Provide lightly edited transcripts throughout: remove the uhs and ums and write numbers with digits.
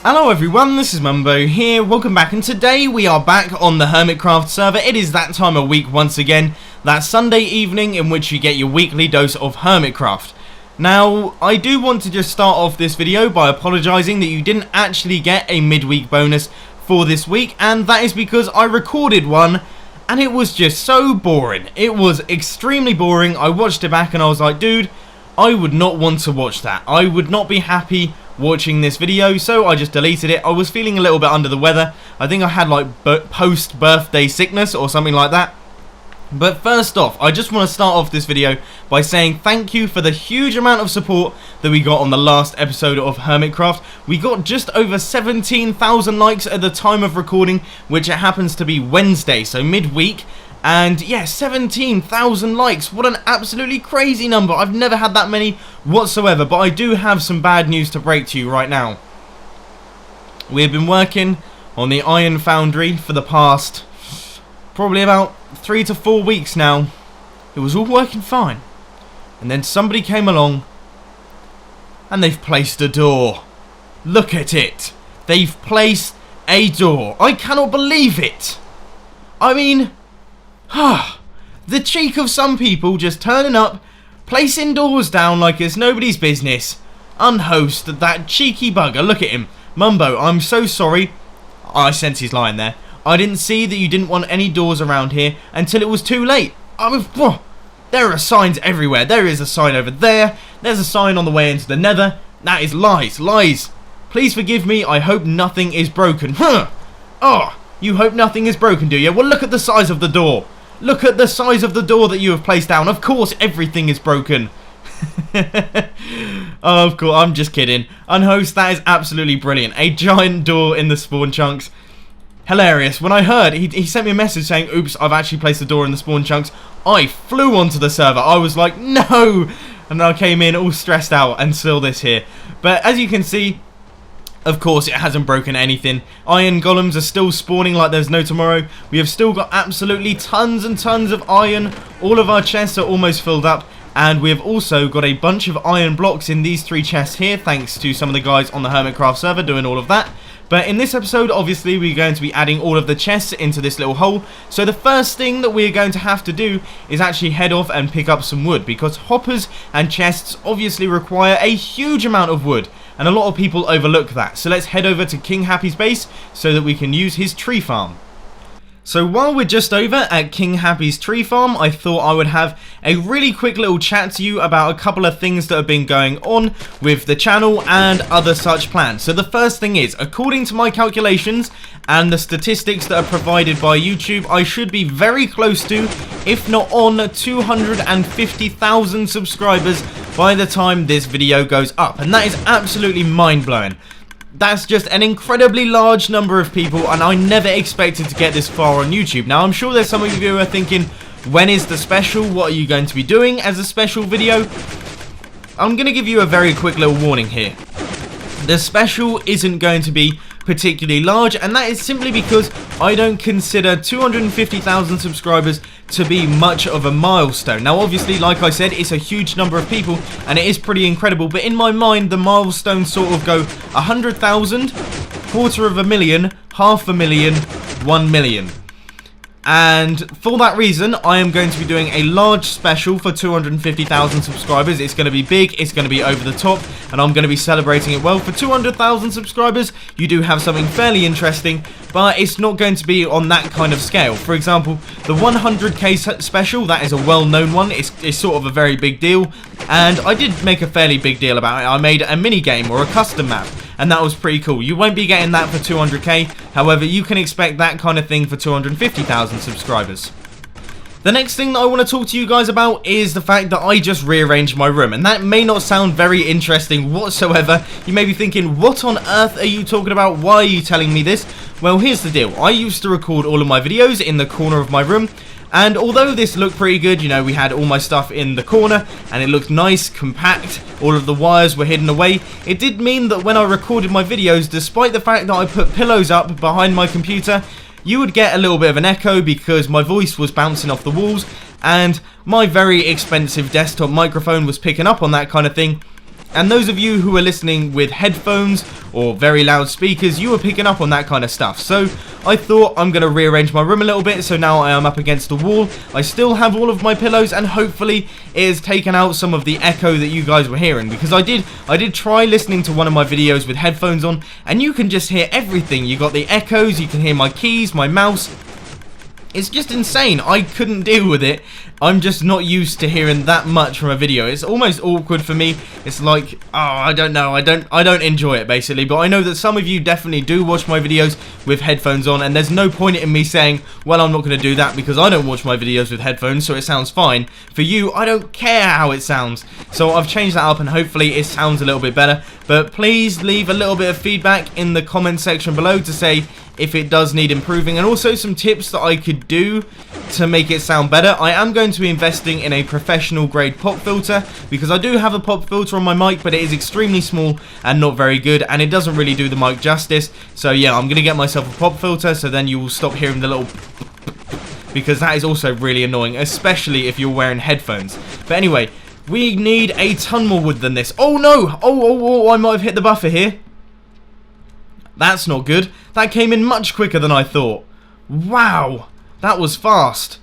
Hello everyone, this is Mumbo here, welcome back, and today we are back on the HermitCraft server. It is that time of week once again, that Sunday evening in which you get your weekly dose of HermitCraft. Now, I do want to just start off this video by apologising that you didn't actually get a midweek bonus for this week, and that is because I recorded one and it was just so boring. It was extremely boring. I watched it back and I was like, dude, I would not want to watch that. I would not be happy watching this video, so I just deleted it. I was feeling a little bit under the weather. I think I had like post-birthday sickness or something like that. But first off, I just want to start off this video by saying thank you for the huge amount of support that we got on the last episode of HermitCraft. We got just over 17,000 likes at the time of recording, which it happens to be Wednesday, so midweek. And yeah, 17,000 likes. What an absolutely crazy number. I've never had that many whatsoever, but I do have some bad news to break to you right now. We have been working on the Iron Foundry for the past probably about 3 to 4 weeks now. It was all working fine. And then somebody came along and they've placed a door. Look at it. They've placed a door. I cannot believe it. I mean, the cheek of some people just turning up, placing doors down like it's nobody's business. Unhost, that cheeky bugger. Look at him. Mumbo, I'm so sorry. I sense he's lying there. I didn't see that you didn't want any doors around here until it was too late. There are signs everywhere. There is a sign over there. There's a sign on the way into the nether. That is lies. Lies. Please forgive me. I hope nothing is broken. Oh, you hope nothing is broken, do you? Well, look at the size of the door. Look at the size of the door that you have placed down. Of course, everything is broken. Oh, of course, I'm just kidding. Unhost, that is absolutely brilliant. A giant door in the spawn chunks. Hilarious. When I heard, he sent me a message saying, oops, I've actually placed a door in the spawn chunks. I flew onto the server. I was like, no! And I came in all stressed out and still this here. But as you can see, of course, it hasn't broken anything. Iron golems are still spawning like there's no tomorrow. We have still got absolutely tons and tons of iron. All of our chests are almost filled up. And we have also got a bunch of iron blocks in these 3 chests here, thanks to some of the guys on the HermitCraft server doing all of that. But in this episode, obviously, we're going to be adding all of the chests into this little hole. So the first thing that we're going to have to do is actually head off and pick up some wood, because hoppers and chests obviously require a huge amount of wood. And a lot of people overlook that. So let's head over to King Happy's base so that we can use his tree farm. So while we're just over at King Happy's tree farm, I thought I would have a really quick little chat to you about a couple of things that have been going on with the channel and other such plans. So the first thing is, according to my calculations and the statistics that are provided by YouTube, I should be very close to, if not on, 250,000 subscribers by the time this video goes up. And that is absolutely mind-blowing. That's just an incredibly large number of people, and I never expected to get this far on YouTube. Now, I'm sure there's some of you who are thinking, when is the special? What are you going to be doing as a special video? I'm going to give you a very quick little warning here. The special isn't going to be particularly large, and that is simply because I don't consider 250,000 subscribers to be much of a milestone. Now obviously, like I said, it's a huge number of people and it is pretty incredible, but in my mind the milestones sort of go 100,000, 250,000, 500,000, 1 million. And for that reason, I am going to be doing a large special for 250,000 subscribers. It's going to be big, it's going to be over the top, and I'm going to be celebrating it well. For 200,000 subscribers, you do have something fairly interesting, but it's not going to be on that kind of scale. For example, the 100k special, that is a well-known one. It's sort of a very big deal, and I did make a fairly big deal about it. I made a mini-game or a custom map, and that was pretty cool. You won't be getting that for 200k, however, you can expect that kind of thing for 250,000 subscribers. The next thing that I want to talk to you guys about is the fact that I just rearranged my room, and that may not sound very interesting whatsoever. You may be thinking, what on earth are you talking about? Why are you telling me this? Well, here's the deal. I used to record all of my videos in the corner of my room, and although this looked pretty good, you know, we had all my stuff in the corner and it looked nice, compact, all of the wires were hidden away, it did mean that when I recorded my videos, despite the fact that I put pillows up behind my computer, you would get a little bit of an echo because my voice was bouncing off the walls and my very expensive desktop microphone was picking up on that kind of thing. And those of you who are listening with headphones or very loud speakers, you are picking up on that kind of stuff. So I thought I'm going to rearrange my room a little bit, so now I am up against the wall. I still have all of my pillows, and hopefully it has taken out some of the echo that you guys were hearing, because I did try listening to one of my videos with headphones on, and you can just hear everything. You got the echoes, you can hear my keys, my mouse. It's just insane. I couldn't deal with it. I'm just not used to hearing that much from a video. It's almost awkward for me. It's like, oh, I don't know. I don't enjoy it, basically. But I know that some of you definitely do watch my videos with headphones on, and there's no point in me saying, well, I'm not going to do that because I don't watch my videos with headphones, so it sounds fine. For you, I don't care how it sounds. So I've changed that up, and hopefully it sounds a little bit better. But please leave a little bit of feedback in the comment section below to say if it does need improving, and also some tips that I could do to make it sound better. I am going to be investing in a professional grade pop filter, because I do have a pop filter on my mic, but it is extremely small and not very good, and it doesn't really do the mic justice. So yeah, I'm going to get myself a pop filter, so then you will stop hearing the little because that is also really annoying, especially if you're wearing headphones. But anyway, we need a ton more wood than this. Oh no! Oh, I might have hit the buffer here. That's not good. That came in much quicker than I thought. Wow, that was fast.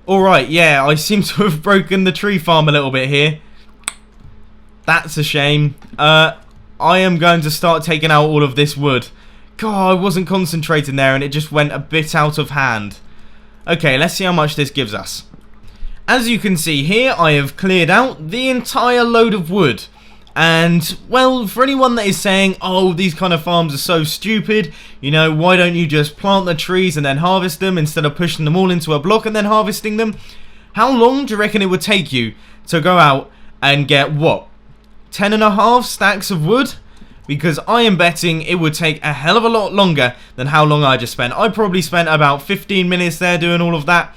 Alright, yeah, I seem to have broken the tree farm a little bit here. That's a shame. I am going to start taking out all of this wood. God, I wasn't concentrating there and it just went a bit out of hand. Okay, let's see how much this gives us. As you can see here, I have cleared out the entire load of wood. And, well, for anyone that is saying, oh, these kind of farms are so stupid, you know, why don't you just plant the trees and then harvest them instead of pushing them all into a block and then harvesting them? How long do you reckon it would take you to go out and get, what, 10.5 stacks of wood? Because I am betting it would take a hell of a lot longer than how long I just spent. I probably spent about 15 minutes there doing all of that.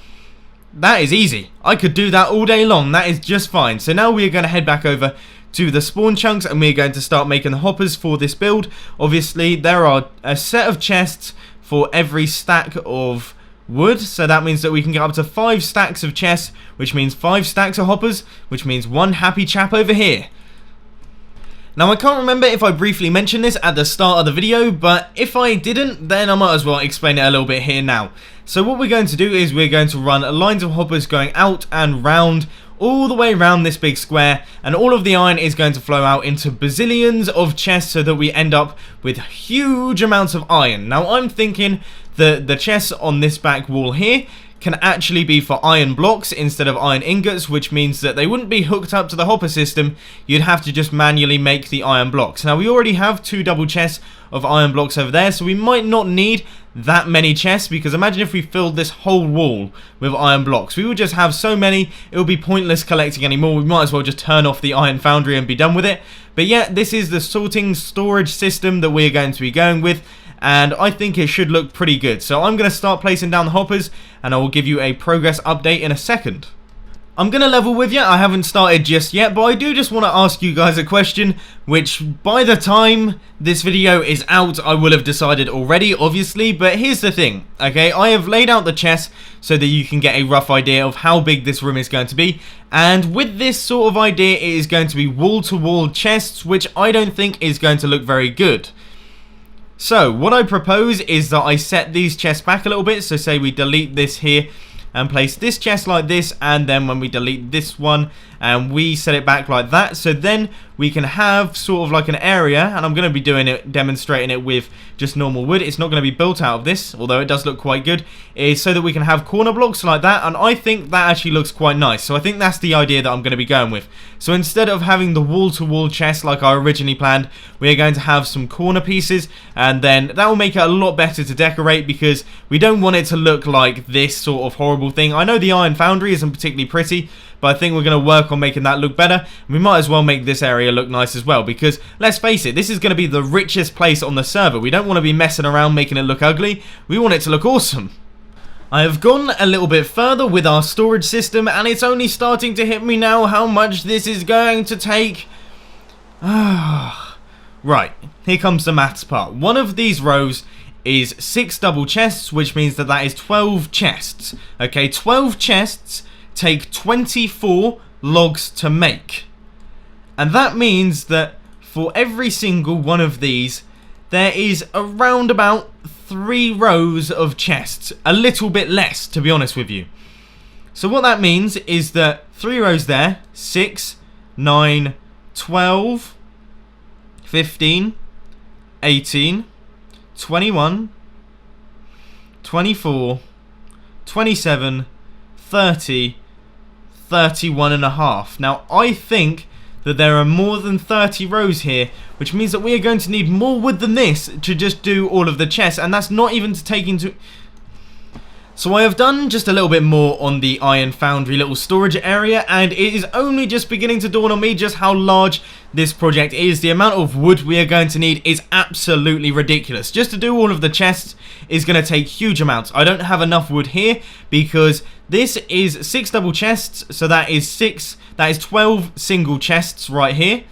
That is easy. I could do that all day long. That is just fine. So now we are going to head back over to the spawn chunks, and we're going to start making the hoppers for this build. Obviously, there are a set of chests for every stack of wood, so that means that we can get up to 5 stacks of chests, which means 5 stacks of hoppers, which means one happy chap over here. Now, I can't remember if I briefly mentioned this at the start of the video, but if I didn't, then I might as well explain it a little bit here now. So what we're going to do is we're going to run lines of hoppers going out and round, all the way around this big square, and all of the iron is going to flow out into bazillions of chests so that we end up with huge amounts of iron. Now, I'm thinking that the chests on this back wall here can actually be for iron blocks instead of iron ingots, which means that they wouldn't be hooked up to the hopper system. You'd have to just manually make the iron blocks. Now, we already have 2 double chests of iron blocks over there, so we might not need that many chests, because imagine if we filled this whole wall with iron blocks. We would just have so many, it would be pointless collecting anymore. We might as well just turn off the iron foundry and be done with it. But yeah, this is the sorting storage system that we're going to be going with, and I think it should look pretty good. So I'm going to start placing down the hoppers, and I will give you a progress update in a second. I'm going to level with you, I haven't started just yet, but I do just want to ask you guys a question, which by the time this video is out, I will have decided already, obviously, but here's the thing, okay? I have laid out the chest so that you can get a rough idea of how big this room is going to be, and with this sort of idea, it is going to be wall-to-wall chests, which I don't think is going to look very good. So, what I propose is that I set these chests back a little bit, so say we delete this here, and place this chest like this, and then when we delete this one and we set it back like that, so then we can have sort of like an area, and I'm going to be demonstrating it with just normal wood. It's not going to be built out of this, although it does look quite good, is so that we can have corner blocks like that, and I think that actually looks quite nice. So I think that's the idea that I'm going to be going with. So instead of having the wall-to-wall chest like I originally planned, we are going to have some corner pieces, and then that will make it a lot better to decorate, because we don't want it to look like this sort of horrible thing. I know the iron foundry isn't particularly pretty, but I think we're going to work on making that look better. We might as well make this area look nice as well, because let's face it, this is going to be the richest place on the server. We don't want to be messing around making it look ugly. We want it to look awesome. I have gone a little bit further with our storage system, and it's only starting to hit me now how much this is going to take. Right, here comes the maths part. One of these rows is 6 double chests, which means that that is 12 chests. Okay, 12 chests take 24 logs to make. And that means that for every single one of these, there is around about 3 rows of chests. A little bit less, to be honest with you. So what that means is that 3 rows there, 6, 9, 12, 15, 18, 21, 24, 27, 30, 31 and a half. Now, I think that there are more than 30 rows here, which means that we are going to need more wood than this to just do all of the chests, and that's not even to take into... So I have done just a little bit more on the Iron Foundry little storage area, and it is only just beginning to dawn on me just how large this project is. The amount of wood we are going to need is absolutely ridiculous. Just to do all of the chests is going to take huge amounts. I don't have enough wood here because this is 6 double chests, so that is 12 single chests right here,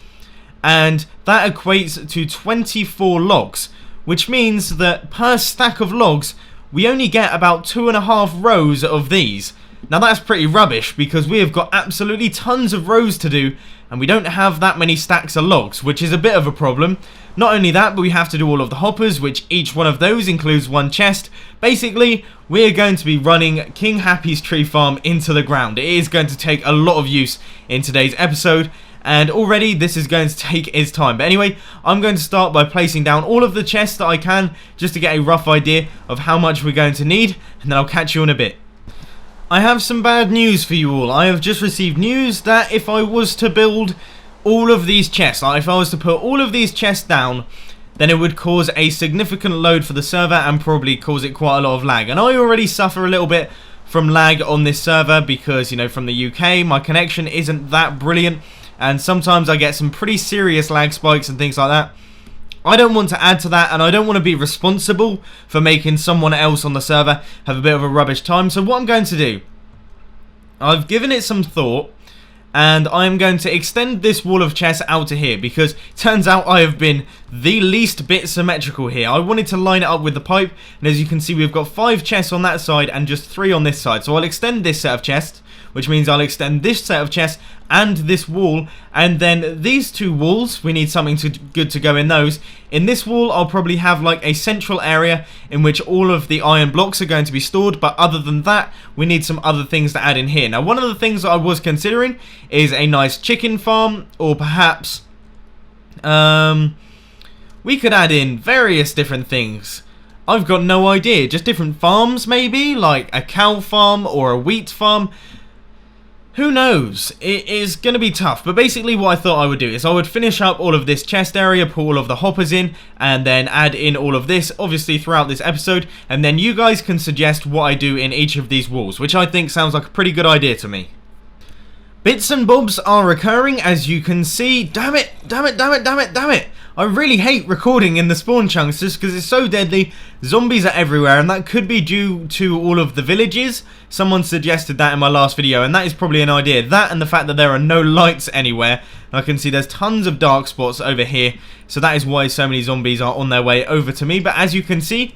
and that equates to 24 logs, which means that per stack of logs we only get about 2.5 rows of these. Now that's pretty rubbish because we have got absolutely tons of rows to do and we don't have that many stacks of logs, which is a bit of a problem. Not only that, but we have to do all of the hoppers, which each one of those includes 1 chest. Basically, we are going to be running King Happy's tree farm into the ground. It is going to take a lot of use in today's episode, and already this is going to take its time. But anyway, I'm going to start by placing down all of the chests that I can, just to get a rough idea of how much we're going to need, and then I'll catch you in a bit. I have some bad news for you all. I have just received news that if I was to build all of these chests, like if I was to put all of these chests down, then it would cause a significant load for the server and probably cause it quite a lot of lag. And I already suffer a little bit from lag on this server because, you know, from the UK, my connection isn't that brilliant. And sometimes I get some pretty serious lag spikes and things like that. I don't want to add to that, and I don't want to be responsible for making someone else on the server have a bit of a rubbish time. So what I'm going to do, I've given it some thought, and I'm going to extend this wall of chests out to here, because it turns out I have been the least bit symmetrical here. I wanted to line it up with the pipe, and as you can see, we've got 5 chests on that side and just 3 on this side. So I'll extend this set of chests, which means I'll extend this set of chests and this wall, and then these 2 walls, we need something good to go in those. In this wall, I'll probably have like a central area in which all of the iron blocks are going to be stored, but other than that, we need some other things to add in here. Now, one of the things that I was considering is a nice chicken farm, or perhaps we could add in various different things. I've got no idea, just different farms maybe, like a cow farm or a wheat farm. Who knows? It is going to be tough, but basically what I thought I would do is I would finish up all of this chest area, put all of the hoppers in, and then add in all of this, obviously throughout this episode, and then you guys can suggest what I do in each of these walls, which I think sounds like a pretty good idea to me. Bits and bobs are recurring, as you can see. Damn it, damn it, damn it, damn it, damn it. I really hate recording in the spawn chunks just because it's so deadly. Zombies are everywhere, and that could be due to all of the villages. Someone suggested that in my last video, and that is probably an idea. That and the fact that there are no lights anywhere. I can see there's tons of dark spots over here, so that is why so many zombies are on their way over to me. But as you can see,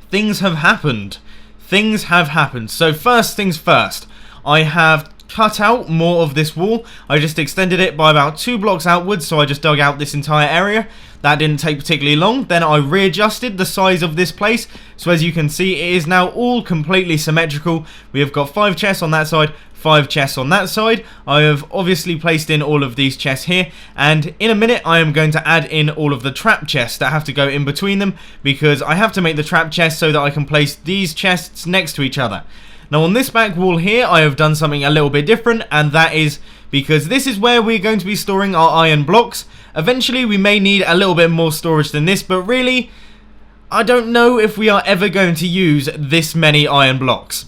things have happened. Things have happened. So first things first, I have cut out more of this wall. I just extended it by about 2 blocks outwards, so I just dug out this entire area. That didn't take particularly long. Then I readjusted the size of this place, so as you can see, it is now all completely symmetrical. We have got 5 chests on that side, 5 chests on that side. I have obviously placed in all of these chests here, and in a minute I am going to add in all of the trap chests that have to go in between them, because I have to make the trap chests so that I can place these chests next to each other. Now on this back wall here, I have done something a little bit different, and that is because this is where we're going to be storing our iron blocks. Eventually we may need a little bit more storage than this, but really, I don't know if we are ever going to use this many iron blocks.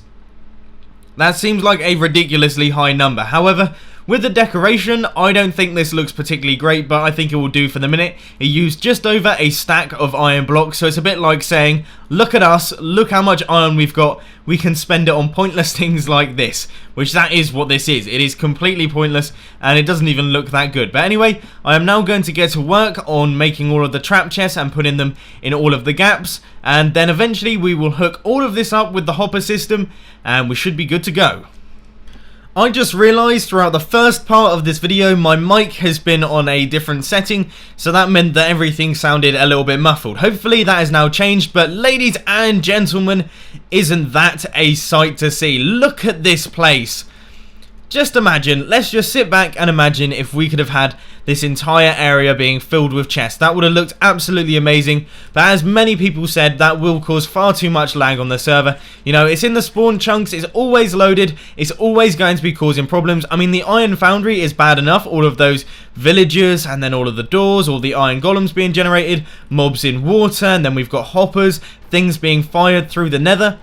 That seems like a ridiculously high number. However, with the decoration, I don't think this looks particularly great, but I think it will do for the minute. It used just over a stack of iron blocks, so it's a bit like saying, look at us, look how much iron we've got, we can spend it on pointless things like this, which that is what this is. It is completely pointless, and it doesn't even look that good. But anyway, I am now going to get to work on making all of the trap chests and putting them in all of the gaps, and then eventually we will hook all of this up with the hopper system, and we should be good to go. I just realised throughout the first part of this video my mic has been on a different setting, so that meant that everything sounded a little bit muffled. Hopefully that has now changed, but ladies and gentlemen, isn't that a sight to see? Look at this place. Just imagine, let's just sit back and imagine if we could have had this entire area being filled with chests. That would have looked absolutely amazing, but as many people said, that will cause far too much lag on the server. You know, it's in the spawn chunks, it's always loaded, it's always going to be causing problems. I mean, the iron foundry is bad enough, all of those villagers, and then all of the doors, all the iron golems being generated, mobs in water, and then we've got hoppers, things being fired through the nether.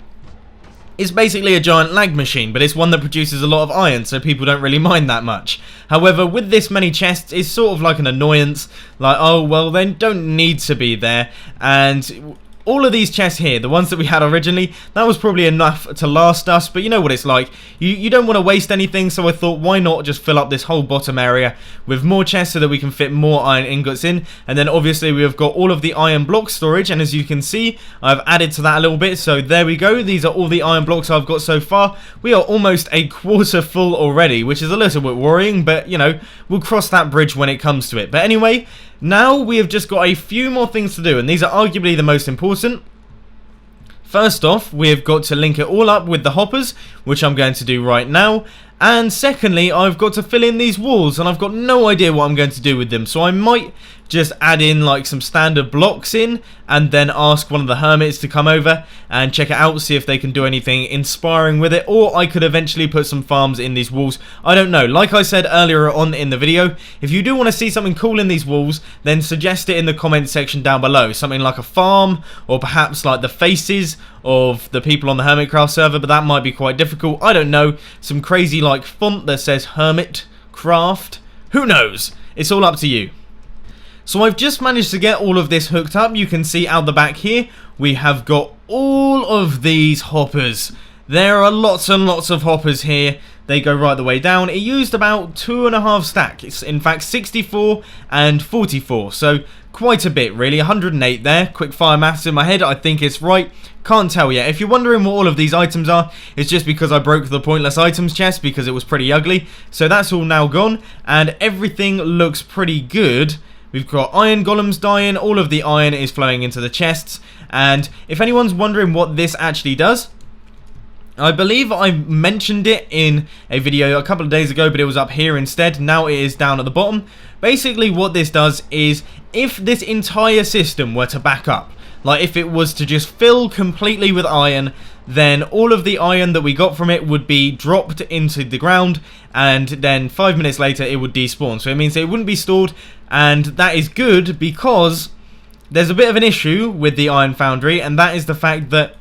It's basically a giant lag machine, but it's one that produces a lot of iron, so people don't really mind that much. However, with this many chests, it's sort of like an annoyance, like, oh, well, they don't need to be there, and all of these chests here, the ones that we had originally, that was probably enough to last us, but you know what it's like. You don't want to waste anything, so I thought, why not just fill up this whole bottom area with more chests so that we can fit more iron ingots in, and then obviously we have got all of the iron block storage, and as you can see, I've added to that a little bit, so there we go. These are all the iron blocks I've got so far. We are almost a quarter full already, which is a little bit worrying, but you know, we'll cross that bridge when it comes to it. But anyway, now we have just got a few more things to do, and these are arguably the most important. First off, we have got to link it all up with the hoppers, which I'm going to do right now. And secondly, I've got to fill in these walls, and I've got no idea what I'm going to do with them. So I might just add in like some standard blocks in, and then ask one of the hermits to come over and check it out, see if they can do anything inspiring with it. Or I could eventually put some farms in these walls. I don't know. Like I said earlier on in the video, if you do want to see something cool in these walls, then suggest it in the comment section down below. Something like a farm, or perhaps like the faces of the people on the HermitCraft server, but that might be quite difficult. I don't know. Some crazy like font that says HermitCraft. Who knows? It's all up to you. So I've just managed to get all of this hooked up. You can see out the back here, we have got all of these hoppers. There are lots and lots of hoppers here. They go right the way down. It used about 2.5 stacks. It's in fact 64 and 44. So quite a bit really. 108 there. Quick fire maths in my head. I think it's right. Can't tell yet. If you're wondering what all of these items are, it's just because I broke the pointless items chest because it was pretty ugly. So that's all now gone. And everything looks pretty good. We've got iron golems dying, all of the iron is flowing into the chests, and if anyone's wondering what this actually does, I believe I mentioned it in a video a couple of days ago, but it was up here instead. Now it is down at the bottom. Basically what this does is, if this entire system were to back up, like if it was to just fill completely with iron, then all of the iron that we got from it would be dropped into the ground, and then 5 minutes later it would despawn. So it means it wouldn't be stored, and that is good because there's a bit of an issue with the iron foundry, and that is the fact that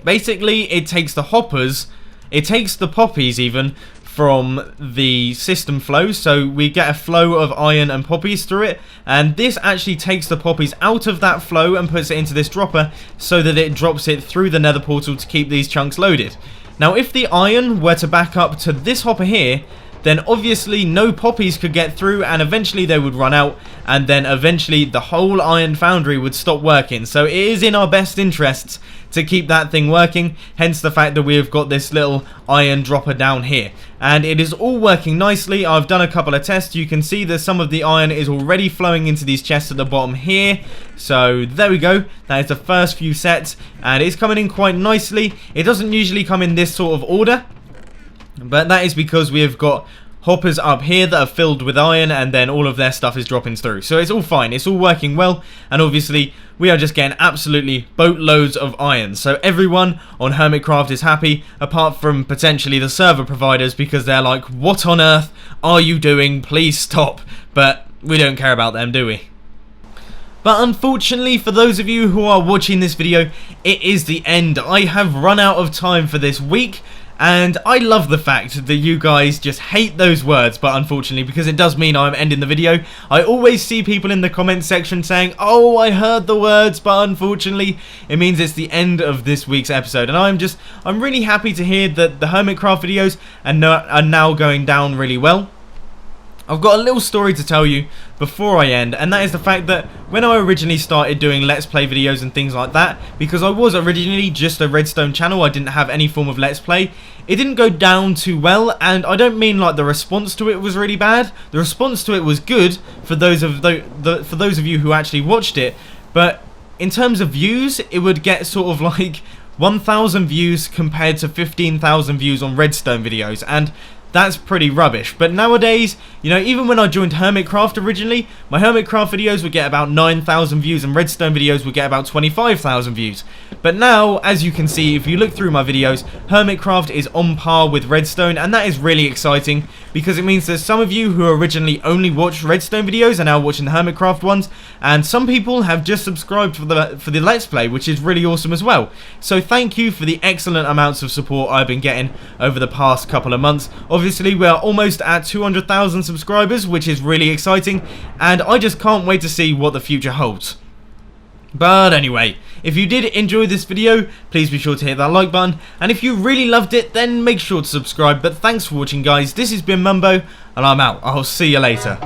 basically it takes the hoppers, it takes the poppies even, from the system flow, so we get a flow of iron and poppies through it, and this actually takes the poppies out of that flow and puts it into this dropper so that it drops it through the nether portal to keep these chunks loaded. Now if the iron were to back up to this hopper here, then obviously no poppies could get through, and eventually they would run out, and then eventually the whole iron foundry would stop working. So it is in our best interests to keep that thing working, hence the fact that we have got this little iron dropper down here. And it is all working nicely. I've done a couple of tests. You can see that some of the iron is already flowing into these chests at the bottom here. So there we go. That is the first few sets, and it's coming in quite nicely. It doesn't usually come in this sort of order, but that is because we have got hoppers up here that are filled with iron, and then all of their stuff is dropping through. So it's all fine, it's all working well, and obviously we are just getting absolutely boatloads of iron. So everyone on HermitCraft is happy, apart from potentially the server providers, because they're like, what on earth are you doing? Please stop. But we don't care about them, do we? But unfortunately, for those of you who are watching this video, it is the end. I have run out of time for this week. And I love the fact that you guys just hate those words, but unfortunately, because it does mean I'm ending the video, I always see people in the comment section saying, oh, I heard the words, but unfortunately, it means it's the end of this week's episode. And I'm really happy to hear that the HermitCraft videos are now going down really well. I've got a little story to tell you before I end, and that is the fact that when I originally started doing Let's Play videos and things like that, because I was originally just a Redstone channel, I didn't have any form of Let's Play, it didn't go down too well, and I don't mean like the response to it was really bad. The response to it was good for those of you who actually watched it, but in terms of views, it would get sort of like 1,000 views compared to 15,000 views on Redstone videos, and that's pretty rubbish. But nowadays, you know, even when I joined HermitCraft originally, my HermitCraft videos would get about 9,000 views and Redstone videos would get about 25,000 views. But now, as you can see, if you look through my videos, HermitCraft is on par with Redstone, and that is really exciting because it means that some of you who originally only watched Redstone videos are now watching the HermitCraft ones, and some people have just subscribed for the Let's Play, which is really awesome as well. So thank you for the excellent amounts of support I've been getting over the past couple of months. Obviously, we're almost at 200,000 subscribers, which is really exciting, and I just can't wait to see what the future holds. But anyway, if you did enjoy this video, please be sure to hit that like button, and if you really loved it, then make sure to subscribe. But thanks for watching, guys. This has been Mumbo, and I'm out. I'll see you later.